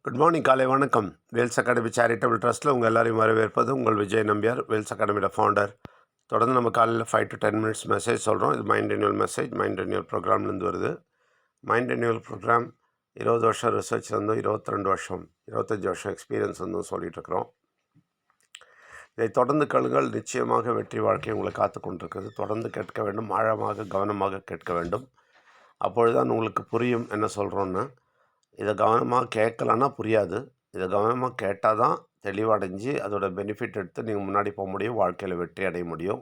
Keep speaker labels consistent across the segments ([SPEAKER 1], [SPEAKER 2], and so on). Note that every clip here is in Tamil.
[SPEAKER 1] குட் மார்னிங், காலை வணக்கம். வேல்ஸ் அகாடமி சேரிட்டபிள் ட்ரஸ்ட்டில் உங்கள் எல்லாரையும் வரவேற்பது உங்கள் விஜய் நம்பியார், வேல்ஸ் அகாடமியோட ஃபவுண்டர். தொடர்ந்து நம்ம காலையில் 5 to 10 minutes மெசேஜ் சொல்கிறோம். இது mind renewal message, mind renewal ப்ரோக்ராம்லேருந்து வருது. மைண்ட் ரெனியூவல் ப்ரோக்ராம் 20 வருஷம் ரிசர்ச் இருந்தும் 22 வருஷம் 25 வருஷம் எக்ஸ்பீரியன்ஸ் இருந்தும் சொல்லிகிட்ருக்குறோம். இதை தொடர்ந்து கேளுங்கள், நிச்சயமாக வெற்றி வாழ்க்கை உங்களை காத்து கொண்டிருக்கிறது. தொடர்ந்து கேட்க வேண்டும், ஆழமாக கவனமாக கேட்க வேண்டும். அப்பொழுதுதான் உங்களுக்கு புரியும் என்ன சொல்கிறோன்னு. இதை கவனமாக கேட்கலன்னா புரியாது. இதை கவனமாக கேட்டால் தான் தெளிவடைஞ்சு அதோட பெனிஃபிட் எடுத்து நீங்கள் முன்னாடி போக முடியும், வாழ்க்கையில் வெற்றி அடைய முடியும்.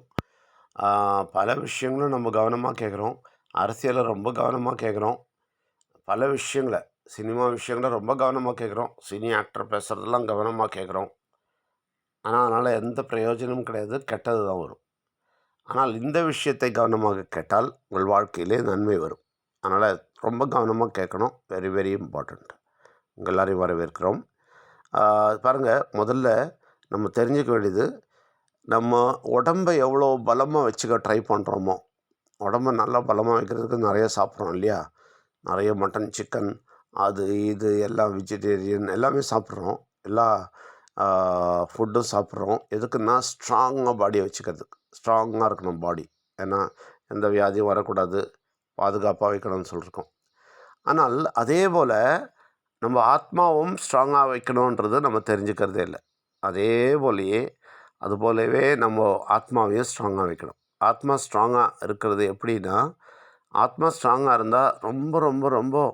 [SPEAKER 1] பல விஷயங்களும் நம்ம கவனமாக கேட்குறோம். அரசியலை ரொம்ப கவனமாக கேட்குறோம். பல விஷயங்களை, சினிமா விஷயங்களை ரொம்ப கவனமாக கேட்குறோம். சினி ஆக்டர் பேசுகிறதெல்லாம் கவனமாக கேட்குறோம். ஆனால் அதனால் எந்த பிரயோஜனமும் கிடையாது, கெட்டது தான் வரும். ஆனால் இந்த விஷயத்தை கவனமாக கேட்டால் உங்கள் வாழ்க்கையிலே நன்மை வரும். அதனால் ரொம்ப கவனமாக கேட்கணும். Very very important. உங்கள் எல்லாரையும் வரவேற்கிறோம். பாருங்கள், முதல்ல நம்ம தெரிஞ்சுக்க வேண்டியது, நம்ம உடம்பை எவ்வளோ பலமாக வச்சுக்க ட்ரை பண்ணுறோமோ, உடம்பை நல்லா பலமாக வைக்கிறதுக்கு நிறைய சாப்பிட்றோம் இல்லையா? நிறைய மட்டன், சிக்கன், அது இது எல்லாம் வெஜிடேரியன் எல்லாமே சாப்பிட்றோம். எல்லா ஃபுட்டும் சாப்பிட்றோம். எதுக்குன்னா ஸ்ட்ராங்காக பாடியை வச்சுக்கிறதுக்கு, ஸ்ட்ராங்காக இருக்கணும் பாடி. ஏன்னா எந்த வியாதியும் வரக்கூடாது, பாதுகாப்பாக வைக்கணும்னு சொல்லியிருக்கோம். ஆனால் அதே போல் நம்ம ஆத்மாவும் ஸ்ட்ராங்காக வைக்கணுன்றது நம்ம தெரிஞ்சுக்கிறதே இல்லை. அதே போலவே நம்ம ஆத்மாவையும் ஸ்ட்ராங்காக வைக்கணும். ஆத்மா ஸ்ட்ராங்காக இருக்கிறது எப்படின்னா, ஆத்மா ஸ்ட்ராங்காக இருந்தால் ரொம்ப ரொம்ப ரொம்ப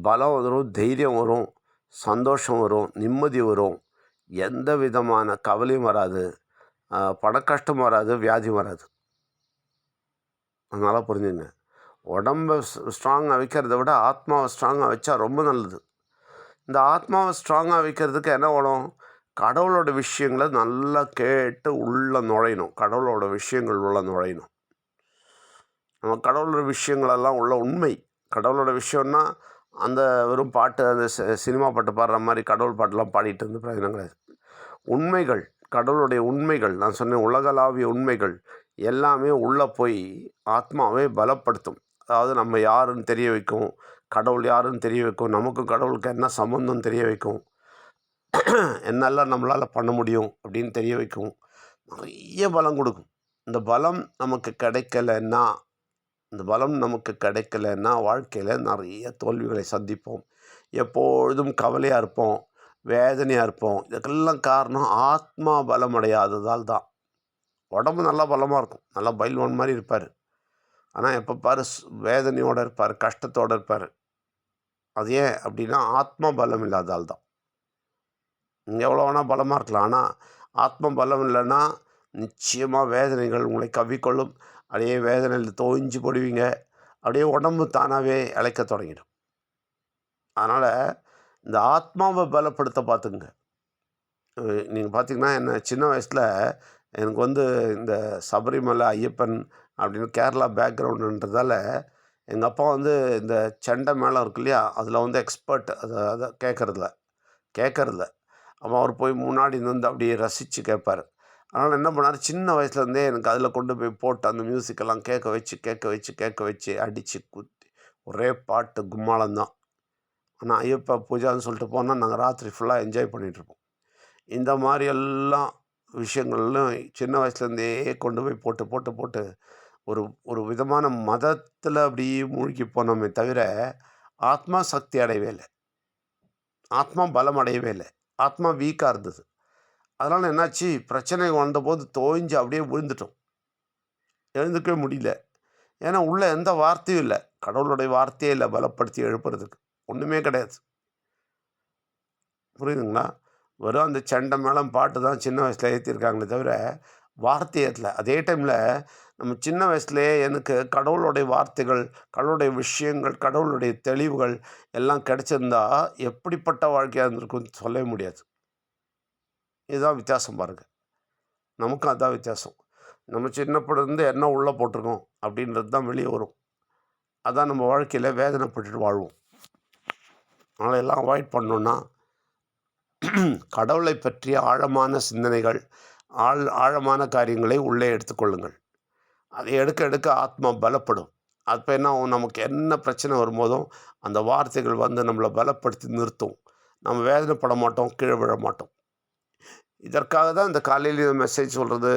[SPEAKER 1] பலம் வரும், தைரியம் வரும், சந்தோஷம் வரும், நிம்மதி வரும், எந்த விதமான கவலையும் வராது, பணக்கஷ்டம் வராது, வியாதியும் வராது. அதனால் புரிஞ்சுங்க, உடம்பை ஸ்ட்ராங்காக வைக்கிறத விட ஆத்மாவை ஸ்ட்ராங்காக வச்சா ரொம்ப நல்லது. இந்த ஆத்மாவை ஸ்ட்ராங்காக வைக்கிறதுக்கு என்ன வேணும்? கடவுளோட விஷயங்களை நல்லா கேட்டு உள்ளே நுழையணும். கடவுளோட விஷயங்கள் உள்ள நுழையணும். நம்ம கடவுளோட விஷயங்களெல்லாம் உள்ள உண்மை. கடவுளோட விஷயம்னா அந்த வெறும் பாட்டு, அந்த சினிமா பாட்டு பாடுற மாதிரி கடவுள் பாட்டெலாம் பாடிட்டு இருந்து பிரயோஜனம் கிடையாது. உண்மைகள், கடவுளுடைய உண்மைகள், நான் சொன்னேன் உலகளாவிய உண்மைகள் எல்லாமே உள்ளே போய் ஆத்மாவை பலப்படுத்தும். அதாவது நம்ம யாருன்னு தெரிய வைக்கும், கடவுள் யாருன்னு தெரிய வைக்கும், நமக்கும் கடவுளுக்கு என்ன சம்பந்தம் தெரிய வைக்கும், என்னெல்லாம் நம்மளால் பண்ண முடியும் அப்படின்னு தெரிய வைக்கும். நிறைய பலம் கொடுக்கும். இந்த பலம் நமக்கு கிடைக்கலைன்னா வாழ்க்கையில் நிறைய தோல்விகளை சந்திப்போம். எப்பொழுதும் கவலையாக இருப்போம், வேதனையாக இருப்போம். இதுக்கெல்லாம் காரணம் ஆத்மா பலம் அடையாததால் தான். உடம்பு நல்லா பலமாக இருக்கும், நல்லா பயில்வான் மாதிரி இருப்பார். ஆனால் எப்போ பாரு வேதனையோடு இருப்பார், கஷ்டத்தோடு இருப்பார். அது ஏன் அப்படின்னா ஆத்மா பலம் இல்லாதால் தான். நீங்கள் எவ்வளோ வேணால் பலமாக இருக்கலாம், ஆனால் ஆத்ம பலம் இல்லைன்னா நிச்சயமாக வேதனைகள் உங்களை கவ்விக்கொள்ளும். அப்படியே வேதனையில் தோய்ஞ்சு போடுவீங்க. அப்படியே உடம்பு தானாகவே இளைக்க தொடங்கிடும். அதனால் இந்த ஆத்மாவை பலப்படுத்த பார்த்துங்க. நீங்கள் பார்த்திங்கன்னா, என்ன சின்ன வயசில் எனக்கு இந்த சபரிமலை ஐயப்பன் அப்படின்னு கேரளா பேக்ரவுண்டுன்றதால எங்கள் அப்பா இந்த செண்டை மேளம் இருக்கு இல்லையா, அதில் எக்ஸ்பர்ட். அதை கேட்குறதில்ல. அப்போ அவர் போய் முன்னாடி நின்று அப்படியே ரசித்து கேட்பார். அதனால் என்ன பண்ணார், சின்ன வயசுலேருந்தே எனக்கு அதில் கொண்டு போய் போட்டு அந்த மியூசிக்கெல்லாம் கேட்க வச்சு அடித்து குத்தி ஒரே பாட்டு கும்மாளம்தான். ஆனால் ஐயப்பா பூஜான்னு சொல்லிட்டு போனால் நாங்கள் ராத்திரி ஃபுல்லாக என்ஜாய் பண்ணிகிட்ருப்போம். இந்த மாதிரி எல்லாம் விஷயங்கள்லாம் சின்ன வயசுலேருந்தே கொண்டு போய் போட்டு ஒரு விதமான மதத்தில் அப்படியே மூழ்கி போனோமே தவிர ஆத்மா சக்தி அடையவே இல்லை, ஆத்மா பலம் அடையவே இல்லை. ஆத்மா வீக்காக இருந்தது. அதனால் என்னாச்சு, பிரச்சனை வந்தபோது தோய்ஞ்சு அப்படியே விழுந்துட்டோம், எழுந்துக்கவே முடியல. ஏன்னா உள்ளே எந்த வார்த்தையும் இல்லை, கடவுளுடைய வார்த்தையே இல்லை பலப்படுத்தி எழுப்புறதுக்கு, ஒன்றுமே கிடையாது. புரியுதுங்களா? வெறும் அந்த செண்டை மேளம் பாட்டு தான் சின்ன வயசில் ஏற்றிருக்காங்களே தவிர வார்த்தை ஏற்றல. அதே டைமில் நம்ம சின்ன வயசுலேயே எனக்கு கடவுளுடைய வார்த்தைகள், கடவுளுடைய விஷயங்கள், கடவுளுடைய தெளிவுகள் எல்லாம் கிடச்சிருந்தா எப்படிப்பட்ட வாழ்க்கையாக இருந்திருக்குன்னு சொல்லவே முடியாது. இதுதான் வித்தியாசம் பாருங்கள். நமக்கும் அதுதான் வித்தியாசம். நம்ம சின்னப்படிருந்து என்ன உள்ளே போட்டிருக்கோம் அப்படின்றது தான் வெளியே வரும். அதான் நம்ம வாழ்க்கையில் வேதனைப்பட்டுட்டு வாழ்வோம். அதனால் எல்லாம் அவாய்ட் பண்ணோன்னா கடவுளை பற்றிய ஆழமான சிந்தனைகள், ஆழமான காரியங்களை உள்ளே எடுத்துக்கொள்ளுங்கள். அதை எடுக்க ஆத்மா பலப்படும். அப்போ என்ன, நமக்கு என்ன பிரச்சனை வரும்போதும் அந்த வார்த்தைகள் நம்மளை பலப்படுத்தி நிறுத்தும். நம்ம வேதனைப்பட மாட்டோம், கீழே விழ மாட்டோம். இதற்காக தான் இந்த காலையில் இந்த மெசேஜ் சொல்கிறது.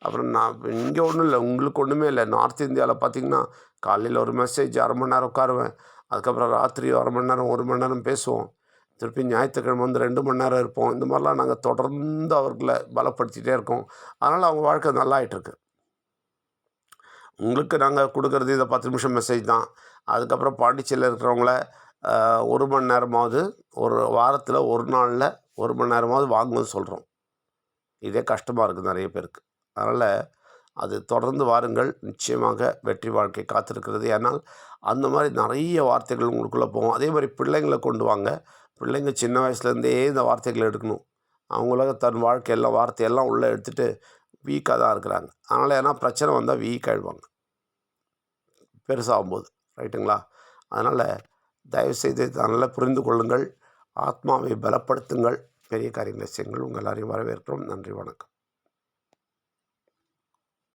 [SPEAKER 1] அப்புறம் நான் இங்கே ஒன்றும் இல்லை, உங்களுக்கு ஒன்றுமே இல்லை. நார்த் இந்தியாவில் பார்த்தீங்கன்னா காலையில் ஒரு மெசேஜ் 1/2 மணி நேரம் உட்காருவேன். அதுக்கப்புறம் ராத்திரி 1/2 மணி நேரம் 1 மணி நேரம் பேசுவோம். திருப்பி ஞாயிற்றுக்கிழமை வந்து 2 மணி நேரம் இருப்போம். இந்த மாதிரிலாம் நாங்கள் தொடர்ந்து அவர்களை பலப்படுத்திகிட்டே இருக்கோம். அதனால் அவங்க வாழ்க்கை நல்லாயிட்ருக்கு. உங்களுக்கு நாங்கள் கொடுக்குறது இந்த 10 நிமிஷம் மெசேஜ் தான். அதுக்கப்புறம் பாண்டிச்சேரியில் இருக்கிறவங்கள 1 மணி நேரமாவது ஒரு வாரத்தில் ஒரு நாளில் 1 மணி நேரமாவது வாங்குன்னு சொல்கிறோம். இதே கஷ்டமாக இருக்குது நிறைய பேருக்கு. அதனால் அது தொடர்ந்து வாருங்கள். நிச்சயமாக வெற்றி வாழ்க்கை காத்திருக்கிறது. ஏன்னால் அந்த மாதிரி நிறைய வார்த்தைகள் உங்களுக்குள்ளே போகும். அதே மாதிரி பிள்ளைங்களை கொண்டு வாங்க. பிள்ளைங்க சின்ன வயசுலேருந்தே இந்த வார்த்தைகளை எடுக்கணும். அவங்கள தன் வாழ்க்கையெல்லாம் வார்த்தையெல்லாம் உள்ளே எடுத்துகிட்டு வீக்காக தான் இருக்கிறாங்க. அதனால் ஏன்னா பிரச்சனை வந்தால் வீக் ஆகிடுவாங்க பெருசாகும்போது. ரைட்டுங்களா? அதனால் தயவுசெய்து நல்லா புரிந்து கொள்ளுங்கள். ஆத்மாவை பலப்படுத்துங்கள். பெரிய காரியங்களை செய்யுங்கள். உங்கள் எல்லாரையும் வரவேற்கிறோம். நன்றி, வணக்கம்.